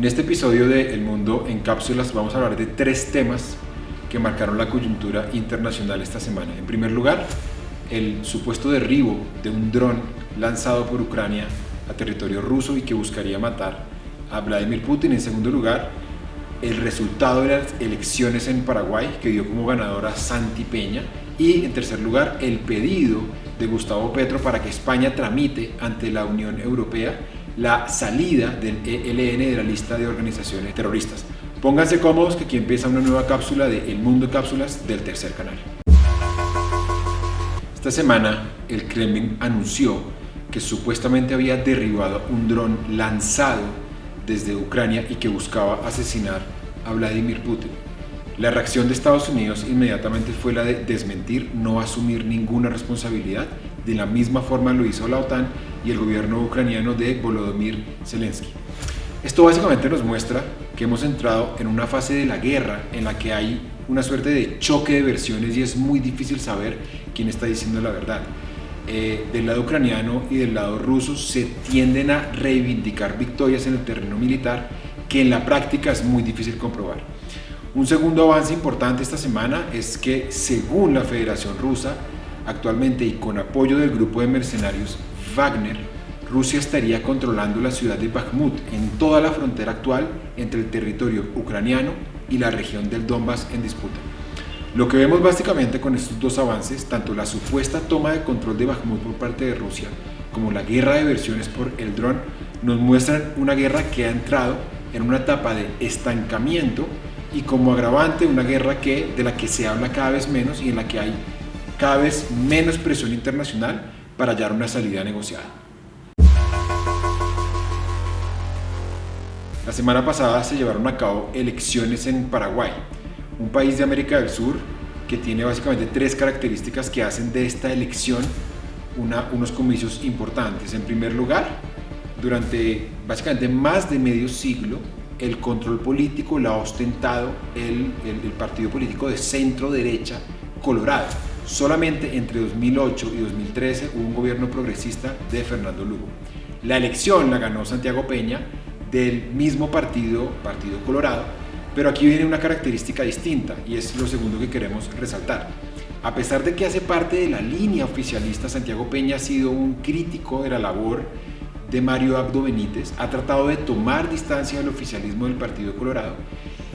En este episodio de El Mundo en Cápsulas vamos a hablar de 3 temas que marcaron la coyuntura internacional esta semana. En primer lugar, el supuesto derribo de un dron lanzado por Ucrania a territorio ruso y que buscaría matar a Vladimir Putin. En segundo lugar, el resultado de las elecciones en Paraguay, que dio como ganadora Santi Peña. Y en tercer lugar, el pedido de Gustavo Petro para que España tramite ante la Unión Europea la salida del ELN de la lista de organizaciones terroristas. Pónganse cómodos que aquí empieza una nueva cápsula de El Mundo en Cápsulas del Tercer Canal. Esta semana el Kremlin anunció que supuestamente había derribado un dron lanzado desde Ucrania y que buscaba asesinar a Vladimir Putin. La reacción de Estados Unidos inmediatamente fue la de desmentir, no asumir ninguna responsabilidad. De la misma forma lo hizo la OTAN y el gobierno ucraniano de Volodymyr Zelensky. Esto básicamente nos muestra que hemos entrado en una fase de la guerra en la que hay una suerte de choque de versiones y es muy difícil saber quién está diciendo la verdad. Del lado ucraniano y del lado ruso se tienden a reivindicar victorias en el terreno militar que en la práctica es muy difícil comprobar. Un segundo avance importante esta semana es que, según la Federación Rusa, actualmente y con apoyo del grupo de mercenarios Wagner, Rusia estaría controlando la ciudad de Bakhmut en toda la frontera actual entre el territorio ucraniano y la región del Donbass en disputa. Lo que vemos básicamente con estos dos avances, tanto la supuesta toma de control de Bakhmut por parte de Rusia como la guerra de versiones por el dron, nos muestran una guerra que ha entrado en una etapa de estancamiento y como agravante una guerra de la que se habla cada vez menos y en la que hay cada vez menos presión internacional para hallar una salida negociada. La semana pasada se llevaron a cabo elecciones en Paraguay, un país de América del Sur que tiene básicamente 3 características que hacen de esta elección unos comicios importantes. En primer lugar, durante básicamente más de medio siglo, el control político lo ha ostentado el partido político de centro derecha Colorado. Solamente entre 2008 y 2013 hubo un gobierno progresista de Fernando Lugo. La elección la ganó Santiago Peña del mismo Partido Colorado, pero aquí viene una característica distinta y es lo segundo que queremos resaltar. A pesar de que hace parte de la línea oficialista, Santiago Peña ha sido un crítico de la labor de Mario Abdo Benítez, ha tratado de tomar distancia del oficialismo del Partido Colorado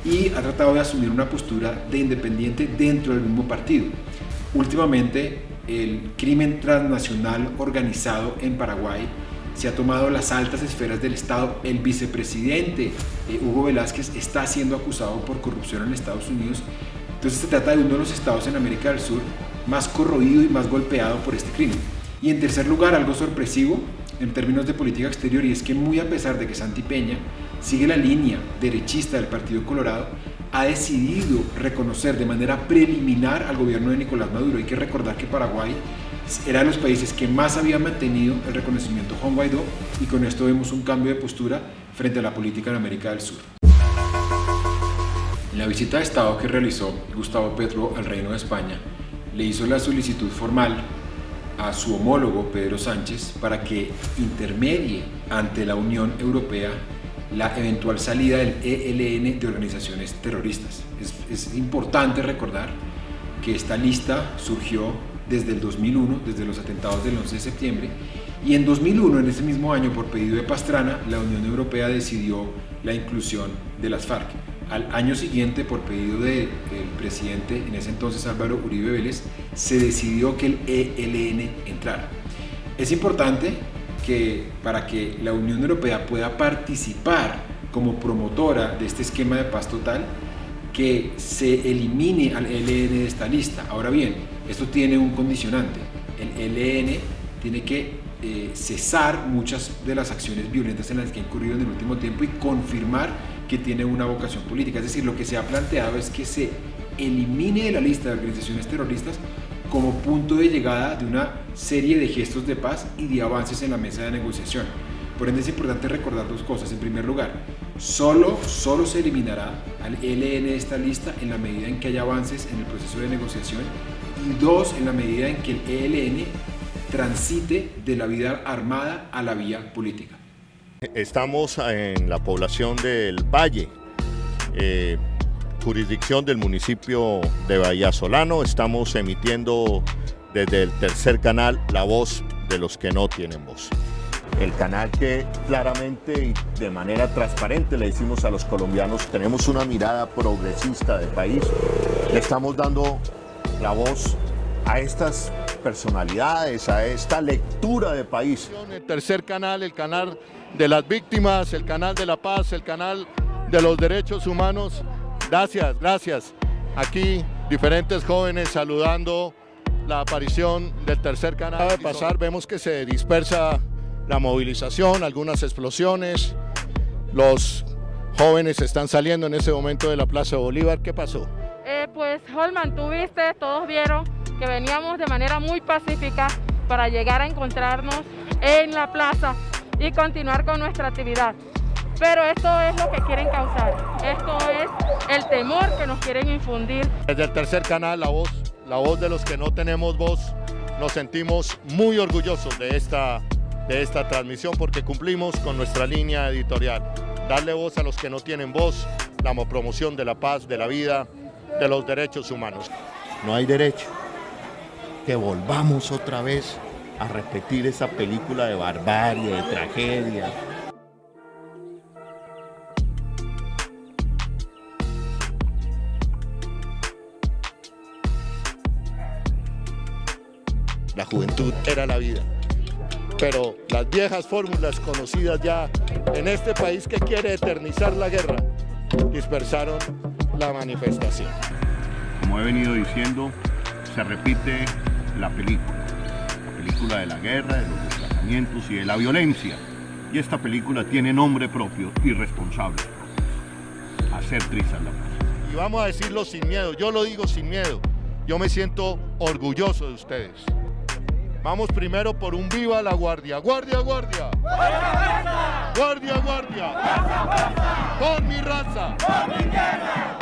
y ha tratado de asumir una postura de independiente dentro del mismo partido. Últimamente, el crimen transnacional organizado en Paraguay se ha tomado las altas esferas del Estado. El vicepresidente Hugo Velázquez está siendo acusado por corrupción en Estados Unidos. Entonces se trata de uno de los estados en América del Sur más corroído y más golpeado por este crimen. Y en tercer lugar, algo sorpresivo en términos de política exterior, y es que muy a pesar de que Santi Peña sigue la línea derechista del Partido Colorado, ha decidido reconocer de manera preliminar al gobierno de Nicolás Maduro. Hay que recordar que Paraguay era de los países que más había mantenido el reconocimiento a Juan Guaidó y con esto vemos un cambio de postura frente a la política en América del Sur. En la visita de Estado que realizó Gustavo Petro al Reino de España, le hizo la solicitud formal a su homólogo Pedro Sánchez para que intermedie ante la Unión Europea la eventual salida del ELN de organizaciones terroristas. Es importante recordar que esta lista surgió desde el 2001, desde los atentados del 11 de septiembre, y en 2001, en ese mismo año, por pedido de Pastrana, la Unión Europea decidió la inclusión de las FARC. Al año siguiente, por pedido del presidente, en ese entonces Álvaro Uribe Vélez, se decidió que el ELN entrara. Es importante que para que la Unión Europea pueda participar como promotora de este esquema de paz total, que se elimine al ELN de esta lista. Ahora bien, esto tiene un condicionante. El ELN tiene que cesar muchas de las acciones violentas en las que ha incurrido en el último tiempo y confirmar que tiene una vocación política. Es decir, lo que se ha planteado es que se elimine de la lista de organizaciones terroristas como punto de llegada de una serie de gestos de paz y de avances en la mesa de negociación. Por ende es importante recordar 2 cosas. En primer lugar, solo se eliminará al ELN de esta lista en la medida en que haya avances en el proceso de negociación, y 2, en la medida en que el ELN transite de la vida armada a la vía política. Estamos en la población del Valle, jurisdicción del municipio de Bahía Solano. Estamos emitiendo desde el tercer canal la voz de los que no tienen voz. El canal que claramente y de manera transparente le decimos a los colombianos, tenemos una mirada progresista del país, le estamos dando la voz a estas personalidades, a esta lectura de país. El tercer canal, el canal de las víctimas, el canal de la paz, el canal de los derechos humanos. Gracias, gracias. Aquí diferentes jóvenes saludando la aparición del tercer canal. Acaba de pasar, vemos que se dispersa la movilización, algunas explosiones. Los jóvenes están saliendo en ese momento de la Plaza Bolívar. ¿Qué pasó? Pues Holman, tú viste, todos vieron que veníamos de manera muy pacífica para llegar a encontrarnos en la plaza y continuar con nuestra actividad. Pero esto es lo que quieren causar, esto es el temor que nos quieren infundir. Desde el tercer canal, la voz de los que no tenemos voz, nos sentimos muy orgullosos de esta transmisión porque cumplimos con nuestra línea editorial. Darle voz a los que no tienen voz, la promoción de la paz, de la vida, de los derechos humanos. No hay derecho que volvamos otra vez a repetir esa película de barbarie, de tragedia. La juventud era la vida, pero las viejas fórmulas conocidas ya en este país que quiere eternizar la guerra, dispersaron la manifestación. Como he venido diciendo, se repite la película de la guerra, de los desplazamientos y de la violencia. Y esta película tiene nombre propio y responsables propios: hacer trizas la paz. Y vamos a decirlo sin miedo, yo lo digo sin miedo, yo me siento orgulloso de ustedes. Vamos primero por un viva la guardia. ¡Guardia, guardia! ¡Guardia, guardia! ¡Con mi raza! ¡Con mi tierra!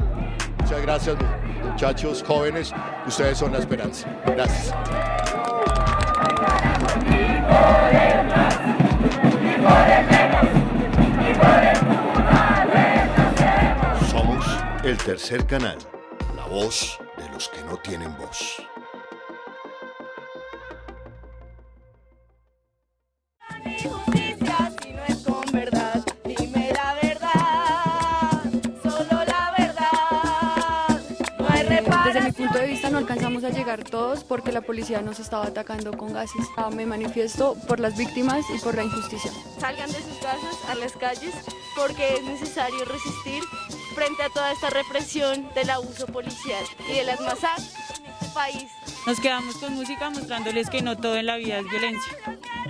Muchas gracias, muchachos, jóvenes. Ustedes son la esperanza. Gracias. Somos el tercer canal, la voz de los que no tienen voz. Justicia, si no es con verdad, dime la verdad, solo la verdad, no hay reparación. Desde mi punto de vista no alcanzamos a llegar todos porque la policía nos estaba atacando con gases. Me manifiesto por las víctimas y por la injusticia. Salgan de sus casas a las calles porque es necesario resistir frente a toda esta represión del abuso policial y de las masacres en este país. Nos quedamos con música mostrándoles que no todo en la vida es violencia.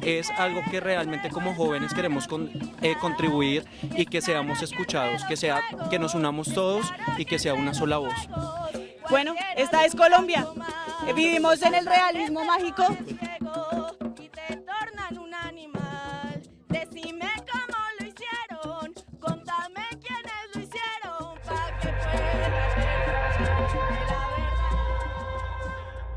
Es algo que realmente como jóvenes queremos contribuir y que seamos escuchados, que nos unamos todos y que sea una sola voz. Bueno, esta es Colombia. Vivimos en el realismo mágico